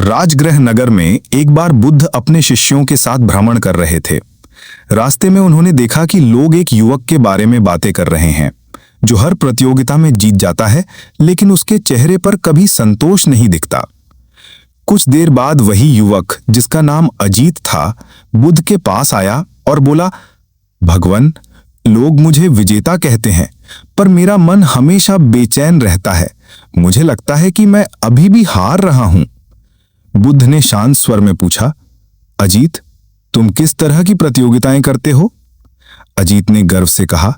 राजगृह नगर में एक बार बुद्ध अपने शिष्यों के साथ भ्रमण कर रहे थे। रास्ते में उन्होंने देखा कि लोग एक युवक के बारे में बातें कर रहे हैं जो हर प्रतियोगिता में जीत जाता है, लेकिन उसके चेहरे पर कभी संतोष नहीं दिखता। कुछ देर बाद वही युवक, जिसका नाम अजीत था, बुद्ध के पास आया और बोला, भगवान, लोग मुझे विजेता कहते हैं, पर मेरा मन हमेशा बेचैन रहता है। मुझे लगता है कि मैं अभी भी हार रहा हूं। बुद्ध ने शांत स्वर में पूछा, अजीत, तुम किस तरह की प्रतियोगिताएं करते हो? अजीत ने गर्व से कहा,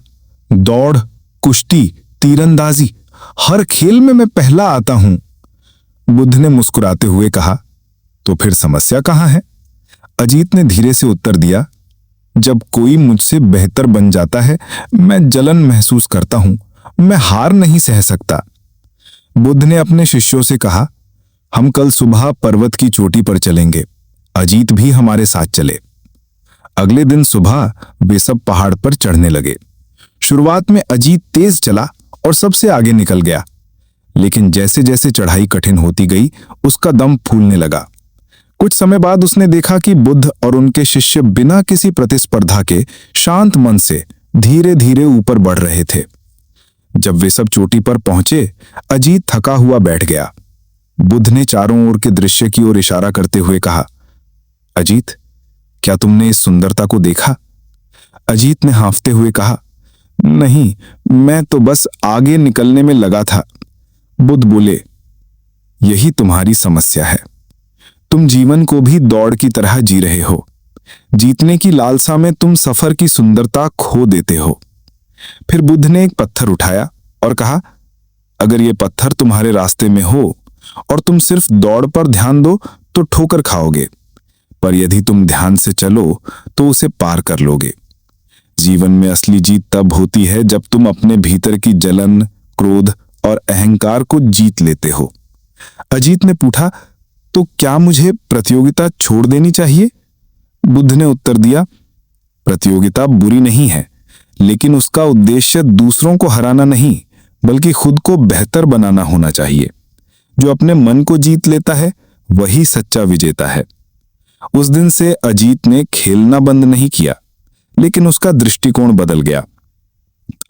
दौड़, कुश्ती, तीरंदाजी, हर खेल में मैं पहला आता हूं। बुद्ध ने मुस्कुराते हुए कहा, तो फिर समस्या कहां है? अजीत ने धीरे से उत्तर दिया, जब कोई मुझसे बेहतर बन जाता है, मैं जलन महसूस करता हूं, मैं हार नहीं सह सकता। बुद्ध ने अपने शिष्यों से कहा, हम कल सुबह पर्वत की चोटी पर चलेंगे, अजीत भी हमारे साथ चले। अगले दिन सुबह वे सब पहाड़ पर चढ़ने लगे। शुरुआत में अजीत तेज चला और सबसे आगे निकल गया, लेकिन जैसे जैसे चढ़ाई कठिन होती गई, उसका दम फूलने लगा। कुछ समय बाद उसने देखा कि बुद्ध और उनके शिष्य बिना किसी प्रतिस्पर्धा के शांत मन से धीरे धीरे ऊपर बढ़ रहे थे। जब वे सब चोटी पर पहुंचे, अजीत थका हुआ बैठ गया। बुद्ध ने चारों ओर के दृश्य की ओर इशारा करते हुए कहा, अजीत, क्या तुमने इस सुंदरता को देखा? अजीत ने हाँफते हुए कहा, नहीं, मैं तो बस आगे निकलने में लगा था। बुद्ध बोले, यही तुम्हारी समस्या है। तुम जीवन को भी दौड़ की तरह जी रहे हो। जीतने की लालसा में तुम सफर की सुंदरता खो देते हो। फिर बुद्ध ने एक पत्थर उठाया और कहा, अगर ये पत्थर तुम्हारे रास्ते में हो और तुम सिर्फ दौड़ पर ध्यान दो तो ठोकर खाओगे, पर यदि तुम ध्यान से चलो तो उसे पार कर लोगे। जीवन में असली जीत तब होती है जब तुम अपने भीतर की जलन, क्रोध और अहंकार को जीत लेते हो। अजीत ने पूछा, तो क्या मुझे प्रतियोगिता छोड़ देनी चाहिए? बुद्ध ने उत्तर दिया, प्रतियोगिता बुरी नहीं है, लेकिन उसका उद्देश्य दूसरों को हराना नहीं, बल्कि खुद को बेहतर बनाना होना चाहिए। जो अपने मन को जीत लेता है, वही सच्चा विजेता है। उस दिन से अजीत ने खेलना बंद नहीं किया, लेकिन उसका दृष्टिकोण बदल गया।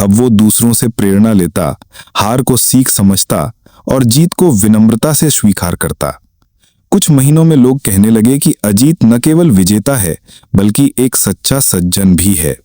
अब वो दूसरों से प्रेरणा लेता, हार को सीख समझता और जीत को विनम्रता से स्वीकार करता। कुछ महीनों में लोग कहने लगे कि अजीत न केवल विजेता है, बल्कि एक सच्चा सज्जन भी है।